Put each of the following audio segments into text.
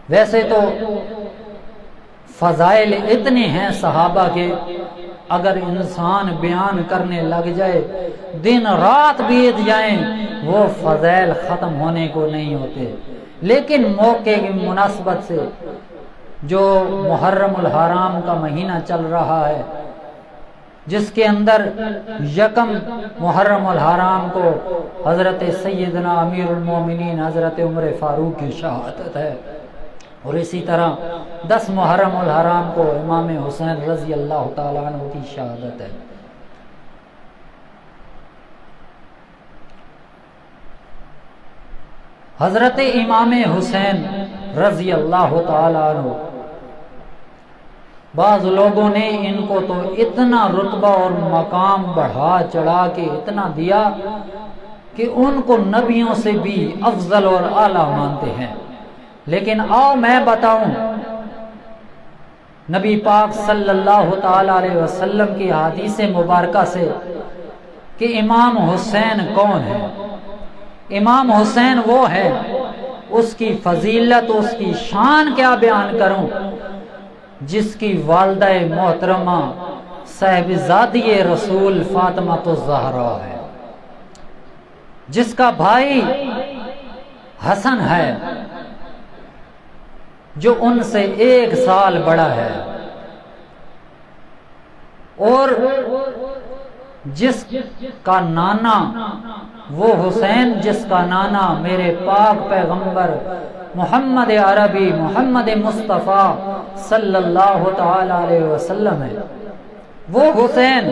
ویسے تو فضائل اتنے ہیں صحابہ کے، اگر انسان بیان کرنے لگ جائے دن رات بیت جائیں وہ فضائل ختم ہونے کو نہیں ہوتے۔ لیکن موقع کی مناسبت سے جو محرم الحرام کا مہینہ چل رہا ہے، جس کے اندر یکم محرم الحرام کو حضرت سیدنا امیر المومنین حضرت عمر فاروق کی شہادت ہے، اور اسی طرح 10 محرم الحرام کو امام حسین رضی اللہ تعالیٰ عنہ کی شہادت ہے۔ حضرت امام حسین رضی اللہ تعالیٰ عنہ، بعض لوگوں نے ان کو تو اتنا رتبہ اور مقام بڑھا چڑھا کے اتنا دیا کہ ان کو نبیوں سے بھی افضل اور اعلیٰ مانتے ہیں۔ لیکن آؤ میں بتاؤں نبی پاک صلی اللہ تعالی علیہ وسلم کی حدیث مبارکہ سے کہ امام حسین کون ہے۔ امام حسین وہ ہے، اس کی فضیلت، اس کی شان کیا بیان کروں، جس کی والدہ محترمہ صاحبزادی رسول فاطمہ الزہرا ہے، جس کا بھائی حسن ہے جو ان سے 1 سال بڑا ہے، اور جس کا نانا وہ حسین، جس کا نانا میرے پاک پیغمبر محمد عربی محمد مصطفیٰ صلی اللہ تعالی علیہ وسلم ہے، وہ حسین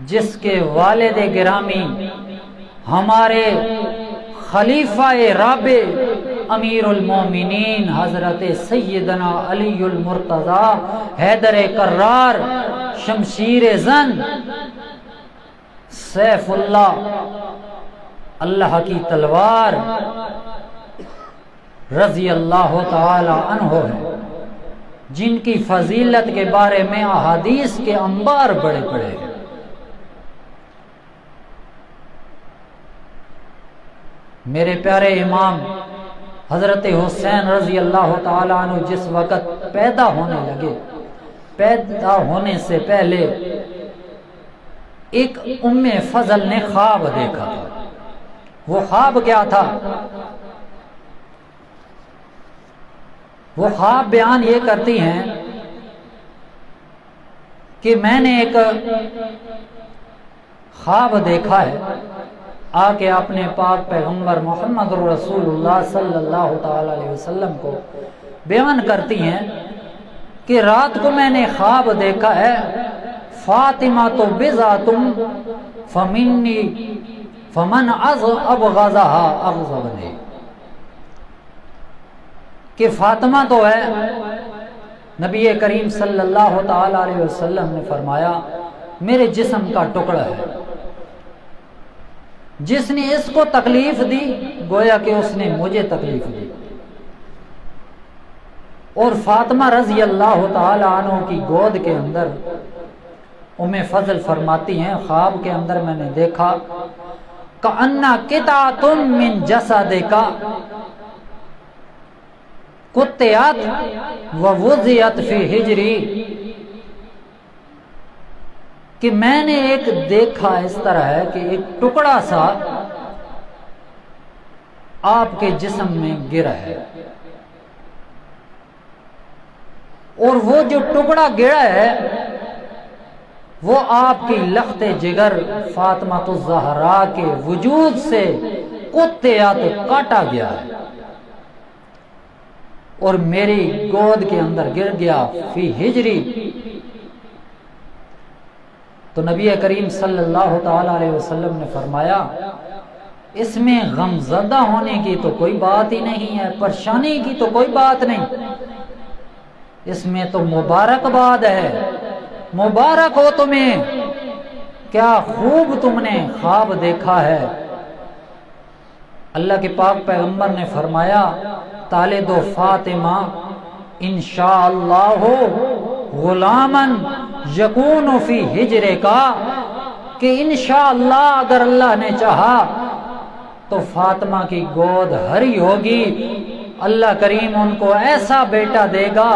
جس کے والد گرامی ہمارے خلیفہ رابع امیر المومنین حضرت سیدنا علی المرتضیٰ حیدر کرار شمشیر زن سیف اللہ اللہ کی تلوار رضی اللہ تعالی عنہ ہے، جن کی فضیلت کے بارے میں احادیث کے انبار بڑے بڑے ہیں۔ میرے پیارے امام حضرت حسین رضی اللہ تعالی عنہ جس وقت پیدا ہونے لگے، پیدا ہونے سے پہلے ایک ام فضل نے خواب دیکھا تھا۔ وہ خواب کیا تھا؟ وہ خواب بیان یہ کرتی ہیں کہ میں نے ایک خواب دیکھا ہے، آ کے اپنے پاک پیغمبر محمد رسول اللہ صلی اللہ تعالی علیہ وسلم کو بیان کرتی ہیں کہ رات کو میں نے خواب دیکھا ہے، فاطمہ تو بضعتم فمنی فمن ابغضها ابغضنی، کہ فاطمہ تو ہے، نبی کریم صلی اللہ تعالی علیہ وسلم نے فرمایا میرے جسم کا ٹکڑا ہے، جس نے اس کو تکلیف دی گویا کہ اس نے مجھے تکلیف دی۔ اور فاطمہ رضی اللہ تعالی عنہ کی گود کے اندر ام فضل فرماتی ہیں خواب کے اندر میں نے دیکھا کأن قطعۃ من جسدک قطعت ووضعت فی حجری، کہ میں نے ایک دیکھا اس طرح ہے کہ ایک ٹکڑا سا آپ کے جسم میں گرا ہے، اور وہ جو ٹکڑا گرا ہے وہ آپ کی لخت جگر فاطمہ الزہرا کے وجود سے قطعت کاٹا گیا ہے اور میری گود کے اندر گر گیا فی ہجری۔ تو نبی کریم صلی اللہ تعالی علیہ وسلم نے فرمایا اس میں غم زدہ ہونے کی تو کوئی بات ہی نہیں ہے، پریشانی کی تو کوئی بات نہیں، اس میں تو مبارکباد ہے، مبارک ہو تمہیں، کیا خوب تم نے خواب دیکھا ہے۔ اللہ کے پاک پیغمبر نے فرمایا تالد و فاطمہ انشاءاللہ غلامن یکون فی ہجرے کا، کہ انشاءاللہ اگر اللہ نے چاہا تو فاطمہ کی گود ہری ہوگی اللہ کریم ان کو ایسا بیٹا دے گا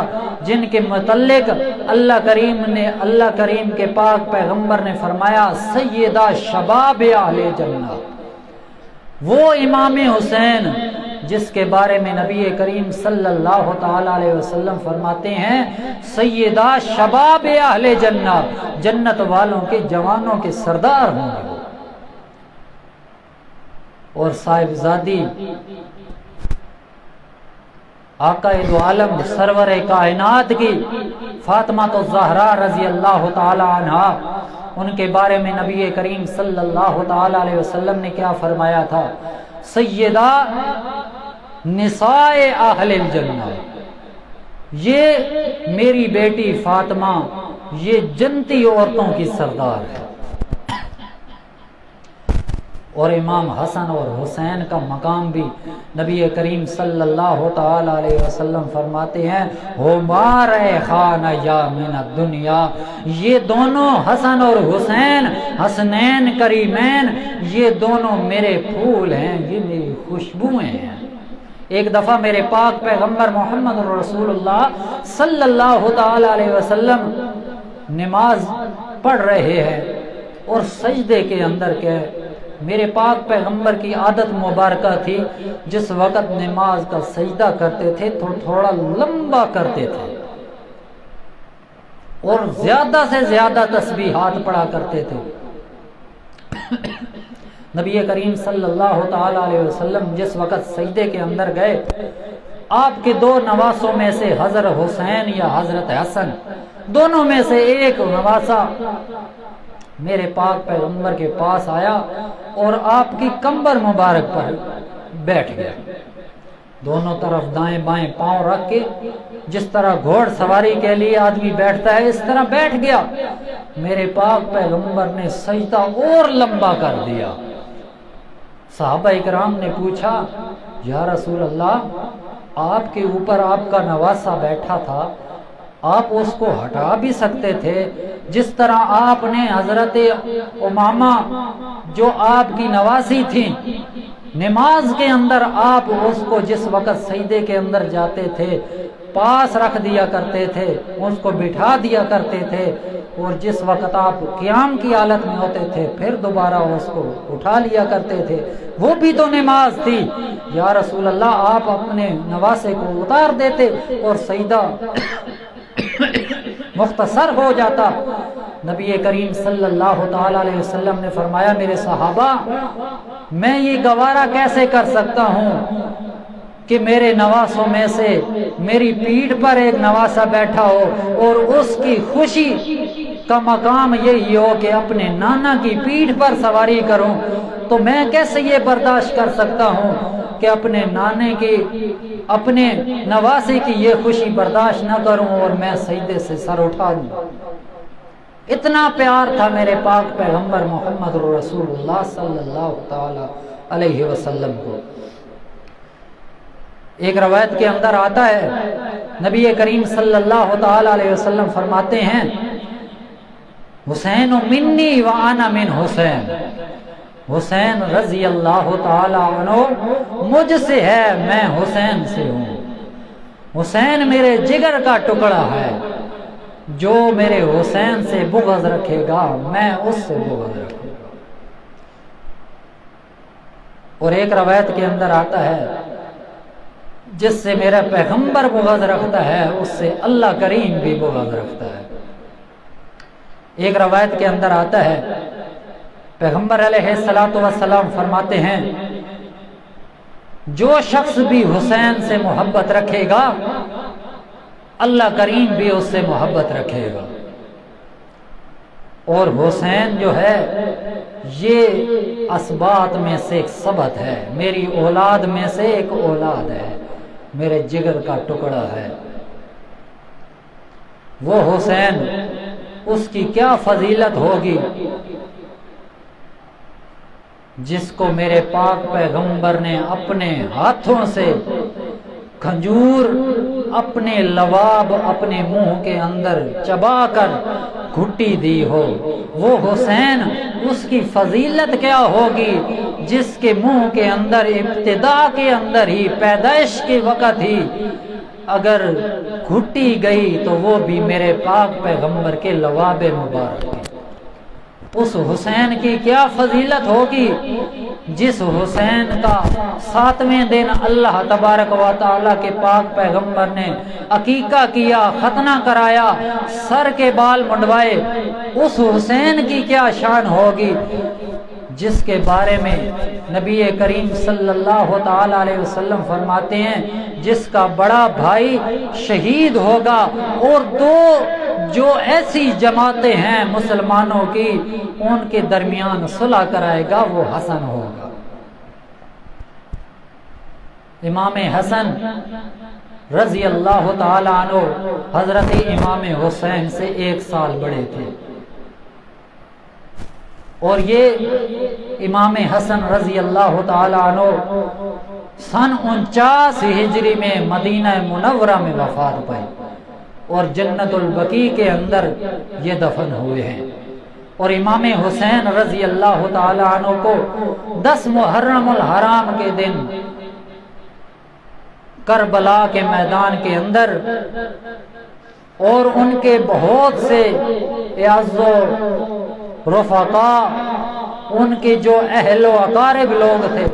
جن کے متعلق اللہ کریم کے پاک پیغمبر نے فرمایا سیدہ شباب اہل جنہ، وہ امام حسین جس کے بارے میں نبی کریم صلی اللہ تعالی علیہ وسلم فرماتے ہیں سیدہ شباب اہل جنہ، جنت والوں کے جوانوں کے سردار ہوں گے وہ، اور صاحبزادی آقا دو عالم سرور کائنات کی فاطمہ الزہرا رضی اللہ تعالی عنہا، ان کے بارے میں نبی کریم صلی اللہ تعالی علیہ وسلم نے کیا فرمایا تھا؟ سیدہ نساء اہل الجنہ، یہ میری بیٹی فاطمہ یہ جنتی عورتوں کی سردار ہے۔ اور امام حسن اور حسین کا مقام بھی نبی کریم صلی اللہ تعالی علیہ وسلم فرماتے ہیں ہما ریحان یا من الدنیا، یہ دونوں حسن اور حسین حسنین کریمین یہ دونوں میرے پھول ہیں، یہ میری خوشبوئیں ہیں۔ ایک دفعہ میرے پاک پیغمبر محمد رسول اللہ صلی اللہ تعالی علیہ وسلم نماز پڑھ رہے ہیں اور سجدے کے اندر کے میرے پاک پیغمبر کی عادت مبارکہ تھی جس وقت نماز کا سجدہ کرتے تھے تو تھوڑا لمبا کرتے تھے اور زیادہ سے زیادہ تسبیحات پڑھا کرتے تھے۔ نبی کریم صلی اللہ تعالی علیہ وسلم جس وقت سجدے کے اندر گئے، آپ کے دو نواسوں میں سے حضرت حسین یا حضرت حسن دونوں میں سے ایک نواسا میرے پاک پیغمبر کے پاس آیا اور آپ کی کمبر مبارک پر بیٹھ گیا، دونوں طرف دائیں بائیں پاؤں رکھ کے جس طرح گھوڑ سواری کے لیے آدمی بیٹھتا ہے اس طرح بیٹھ گیا۔ میرے پاک پیغمبر نے سجدہ اور لمبا کر دیا۔ صحابہ اکرام نے پوچھا یا رسول اللہ، آپ کے اوپر آپ کا نواسا بیٹھا تھا، آپ اس کو ہٹا بھی سکتے تھے، جس طرح آپ نے حضرت امامہ جو آپ کی نواسی تھی نماز کے اندر آپ اس کو جس وقت سجدے کے اندر جاتے تھے پاس رکھ دیا کرتے تھے، اس کو بٹھا دیا کرتے تھے، اور جس وقت آپ قیام کی حالت میں ہوتے تھے پھر دوبارہ اس کو اٹھا لیا کرتے تھے، وہ بھی تو نماز تھی۔ یا رسول اللہ، آپ اپنے نواسے کو اتار دیتے اور سجدہ مختصر ہو جاتا۔ نبی کریم صلی اللہ تعالی علیہ وسلم نے فرمایا میرے صحابہ، میں یہ گوارا کیسے کر سکتا ہوں کہ میرے نواسوں میں سے میری پیٹھ پر ایک نواسا بیٹھا ہو اور اس کی خوشی کا مقام یہی ہو کہ اپنے نانا کی پیٹھ پر سواری کروں، تو میں کیسے یہ برداشت کر سکتا ہوں کہ اپنے نانے کی اپنے نواسے کی یہ خوشی برداشت نہ کروں اور میں سجدے سے سر اٹھا دوں۔ اتنا پیار تھا میرے پاک پیغمبر محمد رسول اللہ صلی اللہ تعالی علیہ وسلم کو۔ ایک روایت کے اندر آتا ہے نبی کریم صلی اللہ تعالی علیہ وسلم فرماتے ہیں حسین منی وانا من حسین، حسین رضی اللہ تعالی عنہ مجھ سے ہے، میں حسین سے ہوں۔ حسین میرے جگر کا ٹکڑا ہے، جو میرے حسین سے بغض رکھے گا میں اس سے بغض رکھوں گا۔ اور ایک روایت کے اندر آتا ہے جس سے میرا پیغمبر بغض رکھتا ہے اس سے اللہ کریم بھی بغض رکھتا ہے۔ ایک روایت کے اندر آتا ہے پیغمبر علیہ الصلوۃ والسلام فرماتے ہیں جو شخص بھی حسین سے محبت رکھے گا اللہ کریم بھی اس سے محبت رکھے گا۔ اور حسین جو ہے یہ اسباط میں سے ایک سبت ہے، میری اولاد میں سے ایک اولاد ہے، میرے جگر کا ٹکڑا ہے۔ وہ حسین، اس کی کیا فضیلت ہوگی جس کو میرے پاک پیغمبر نے اپنے ہاتھوں سے کھجور اپنے لواب اپنے منہ کے اندر چبا کر گھٹی دی ہو، وہ حسین اس کی فضیلت کیا ہوگی جس کے منہ کے اندر ابتدا کے اندر ہی پیدائش کے وقت ہی اگر گھٹی گئی تو وہ بھی میرے پاک پیغمبر کے لواب مبارک ہے۔ اس حسین کی کیا فضیلت ہوگی جس حسین کا 7ویں دن اللہ تبارک و تعالیٰ کے پاک پیغمبر نے عقیقہ کیا، ختنہ کرایا، سر کے بال منڈوائے۔ اس حسین کی کیا شان ہوگی جس کے بارے میں نبی کریم صلی اللہ تعالی علیہ وسلم فرماتے ہیں جس کا بڑا بھائی شہید ہوگا اور دو جو ایسی جماعتیں ہیں مسلمانوں کی ان کے درمیان صلح کرائے گا وہ حسن ہوگا۔ امام حسن رضی اللہ تعالی عنہ حضرت امام حسین سے 1 سال بڑے تھے، اور یہ امام حسن رضی اللہ تعالی عنہ سن 49 ہجری میں مدینہ منورہ میں وفات پائی اور جنت البقیع کے اندر یہ دفن ہوئے ہیں۔ اور امام حسین رضی اللہ تعالی عنہ کو 10 محرم الحرام کے دن کربلا کے میدان کے اندر اور ان کے بہت سے اعز و رفقا، ان کے جو اہل و اقارب لوگ تھے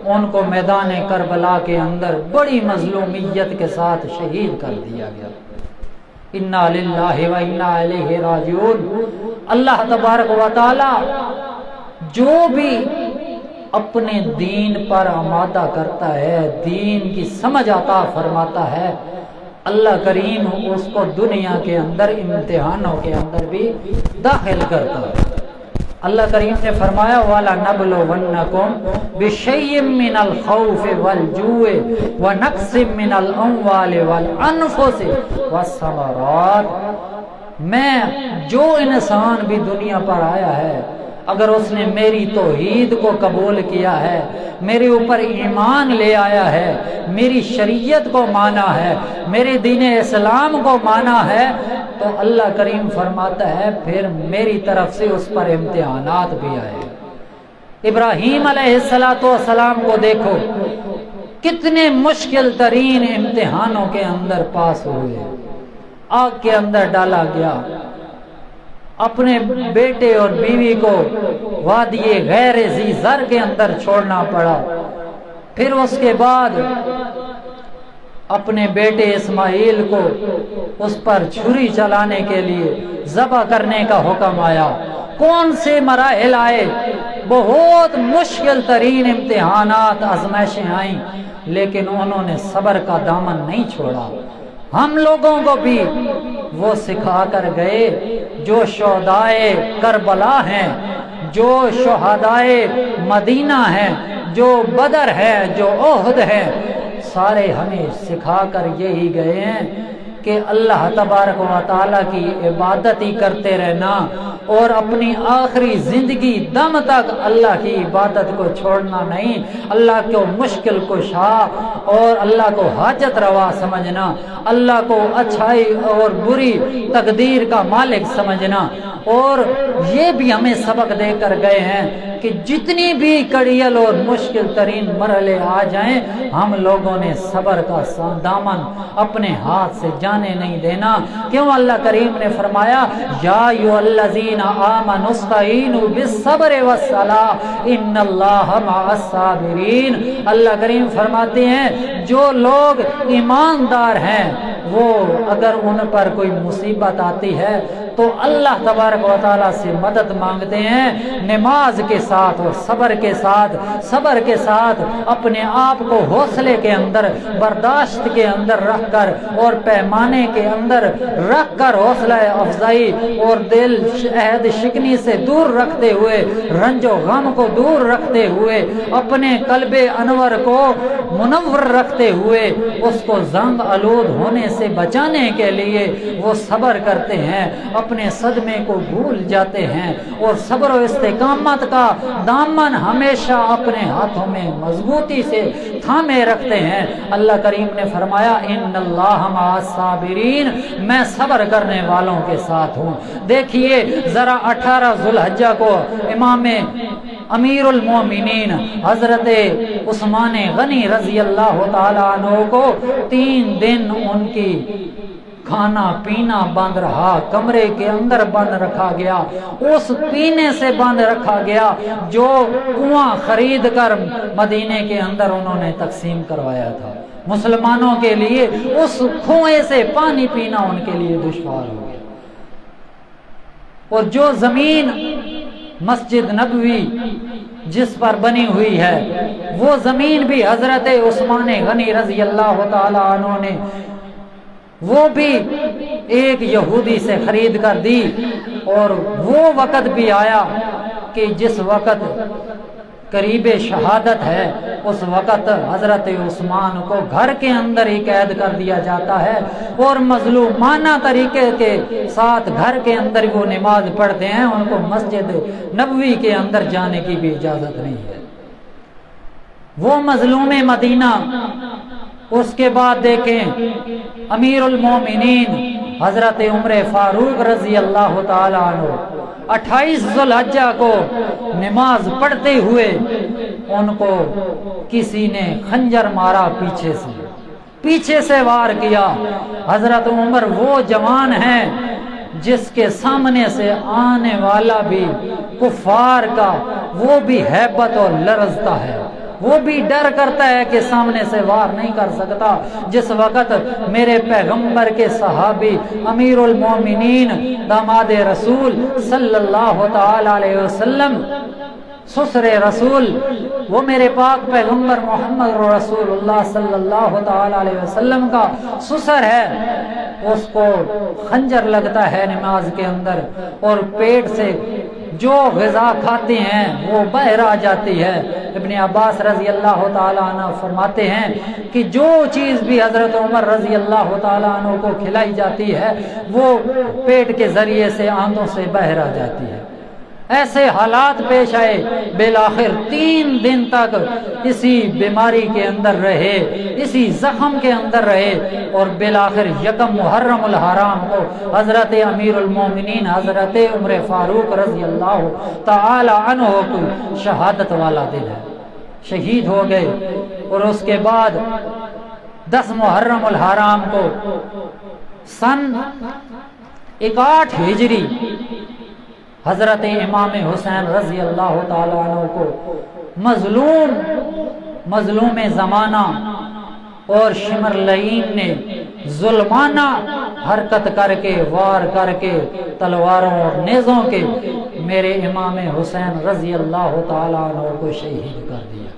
ان کو میدان کربلا کے اندر بڑی مظلومیت کے ساتھ شہید کر دیا گیا۔ انا للہ و انا الیہ راجعون۔ اللہ تبارک و تعالی جو بھی اپنے دین پر آمادہ کرتا ہے، دین کی سمجھ عطا فرماتا ہے، اللہ کریم اس کو دنیا کے اندر امتحانوں کے اندر بھی داخل کرتا ہے۔ اللہ کریم نے فرمایا وَلَنَبْلُوَنَّكُمْ بِشَيْءٍ مِّنَ الْخَوْفِ وَالْجُوعِ وَنَقْصٍ مِّنَ الْأَمْوَالِ وَالْأَنفُسِ وَالثَّمَرَاتِ۔ میں جو انسان بھی دنیا پر آیا ہے اگر اس نے میری توحید کو قبول کیا ہے، میرے اوپر ایمان لے آیا ہے، میری شریعت کو مانا ہے، میرے دین اسلام کو مانا ہے، تو اللہ کریم فرماتا ہے پھر میری طرف سے اس پر امتحانات بھی آئے۔ ابراہیم علیہ السلام کو دیکھو کتنے مشکل ترین امتحانوں کے اندر پاس ہوئے، آگ کے اندر ڈالا گیا، اپنے بیٹے اور بیوی کو وادی غیر ذی زر کے اندر چھوڑنا پڑا، پھر اس کے بعد اپنے بیٹے اسماعیل کو اس پر چھری چلانے کے لیے ذبح کرنے کا حکم آیا۔ کون سے مراحل آئے، بہت مشکل ترین امتحانات آزمائشیں آئیں، لیکن انہوں نے صبر کا دامن نہیں چھوڑا۔ ہم لوگوں کو بھی وہ سکھا کر گئے جو شہدائے کربلا ہیں، جو شہدائے مدینہ ہیں، جو بدر ہے، جو احد ہے، سارے ہمیں سکھا کر یہی گئے ہیں کہ اللہ تبارک و تعالیٰ کی عبادت ہی کرتے رہنا اور اپنی آخری زندگی دم تک اللہ کی عبادت کو چھوڑنا نہیں، اللہ کو مشکل کشا اور اللہ کو حاجت روا سمجھنا، اللہ کو اچھائی اور بری تقدیر کا مالک سمجھنا۔ اور یہ بھی ہمیں سبق دے کر گئے ہیں کہ جتنی بھی کڑیل اور مشکل ترین مرحلے آ جائیں ہم لوگوں نے صبر کا دامن اپنے ہاتھ سے جانے نہیں دینا۔ کیوں اللہ کریم نے فرمایا یا ایھا الذین آمنوا استعینوا بالصبر والصلاۃ ان اللہ مع الصابرین۔ اللہ کریم فرماتے ہیں جو لوگ ایماندار ہیں وہ اگر ان پر کوئی مصیبت آتی ہے تو اللہ تبارک و تعالیٰ سے مدد مانگتے ہیں، نماز کے ساتھ اور صبر کے ساتھ اپنے آپ کو حوصلے کے اندر، برداشت کے اندر رکھ کر اور پیمانے کے اندر رکھ کر حوصلہ افزائی اور دل عہد شکنی سے دور رکھتے ہوئے، رنج و غم کو دور رکھتے ہوئے، اپنے قلب انور کو منور رکھتے ہوئے، اس کو زنگ آلود ہونے سے سے بچانے کے لیے وہ صبر کرتے ہیں، اپنے صدمے کو بھول جاتے ہیں اور صبر و استقامت کا دامن ہمیشہ اپنے ہاتھوں میں مضبوطی سے تھامے رکھتے ہیں۔ اللہ کریم نے فرمایا ان اللہ مع الصابرین، میں صبر کرنے والوں کے ساتھ ہوں۔ دیکھیے ذرا 18 ذو الحجہ کو امام امیر المومنین حضرت عثمان غنی رضی اللہ تعالیٰ عنہ کو 3 دن ان کی کھانا پینا بند رہا، کمرے کے اندر بند رکھا گیا، اس پینے سے بند رکھا گیا جو کنواں خرید کر مدینے کے اندر انہوں نے تقسیم کروایا تھا مسلمانوں کے لیے، اس کنویں سے پانی پینا ان کے لیے دشوار ہو گیا۔ اور جو زمین مسجد نبوی جس پر بنی ہوئی ہے وہ زمین بھی حضرت عثمان غنی رضی اللہ تعالی عنہ نے وہ بھی ایک یہودی سے خرید کر دی، اور وہ وقت بھی آیا کہ جس وقت قریب شہادت ہے اس وقت حضرت عثمان کو گھر کے اندر ہی قید کر دیا جاتا ہے، اور مظلومانہ طریقے کے ساتھ گھر کے اندر وہ نماز پڑھتے ہیں، ان کو مسجد نبوی کے اندر جانے کی بھی اجازت نہیں ہے۔ وہ مظلوم مدینہ۔ اس کے بعد دیکھیں امیر المومنین حضرت عمر فاروق رضی اللہ تعالی عنہ 28 ذو الحجہ کو نماز پڑھتے ہوئے ان کو کسی نے خنجر مارا، پیچھے سے وار کیا۔ حضرت عمر وہ جوان ہیں جس کے سامنے سے آنے والا بھی کفار کا وہ بھی ہیبت اور لرزتا ہے، وہ بھی ڈر کرتا ہے کہ سامنے سے وار نہیں کر سکتا۔ جس وقت میرے پیغمبر کے صحابی امیر المومنین داماد رسول صلی اللہ تعالی علیہ وسلم، سسر رسول، وہ میرے پاک پیغمبر محمد رسول اللہ صلی اللہ تعالی علیہ وسلم کا سسر ہے، اس کو خنجر لگتا ہے نماز کے اندر، اور پیٹ سے جو غذا کھاتے ہیں وہ باہر آ جاتی ہے۔ ابن عباس رضی اللہ تعالیٰ عنہ فرماتے ہیں کہ جو چیز بھی حضرت عمر رضی اللہ تعالیٰ عنہ کو کھلائی جاتی ہے وہ پیٹ کے ذریعے سے آنتوں سے باہر آ جاتی ہے۔ ایسے حالات پیش آئے، بالآخر 3 دن تک اسی بیماری کے اندر رہے، اسی زخم کے اندر رہے، اور بالآخر یکم محرم الحرام کو حضرت امیر المومنین حضرت عمر فاروق رضی اللہ تعالی عنہ کو شہادت والا دن ہے، شہید ہو گئے۔ اور اس کے بعد 10 محرم الحرام کو سن 61 ہجری حضرت امام حسین رضی اللہ تعالی عنہ کو مظلوم زمانہ اور شمرلعین نے ظلمانہ حرکت کر کے، وار کر کے، تلواروں اور نیزوں کے میرے امام حسین رضی اللہ تعالی عنہ کو شہید کر دیا۔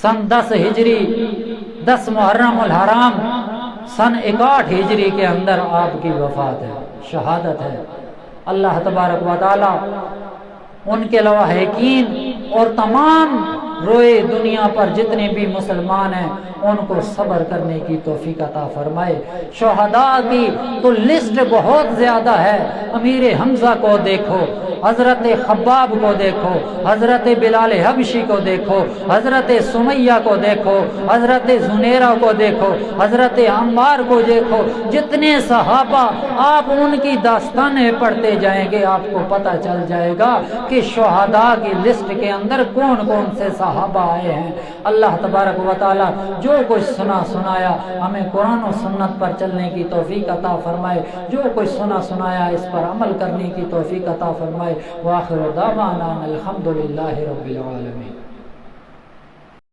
سن 10 ہجری 10 محرم الحرام سن 61 ہجری کے اندر آپ کی وفات ہے، شہادت ہے۔ اللہ تبارک و تعالی ان کے لواحقین اور تمام روئے دنیا پر جتنے بھی مسلمان ہیں ان کو صبر کرنے کی توفیق عطا فرمائے۔ شہداء کی تو لسٹ بہت زیادہ ہے، امیر حمزہ کو دیکھو، حضرت خباب کو دیکھو، حضرت بلال حبشی کو دیکھو، حضرت سمیہ کو دیکھو، حضرت زنیرہ کو دیکھو، حضرت عمار کو دیکھو، جتنے صحابہ آپ ان کی داستانیں پڑھتے جائیں گے آپ کو پتہ چل جائے گا کہ شہداء کی لسٹ کے اندر کون کون سے صحابہ آئے ہیں۔ اللہ تبارک و تعالی جو کچھ سنایا ہمیں قرآن و سنت پر چلنے کی توفیق عطا فرمائے، جو کچھ سنایا اس پر عمل کرنے کی توفیق عطا فرمائے۔ وآخر دعوانا الحمدللہ رب العالمین۔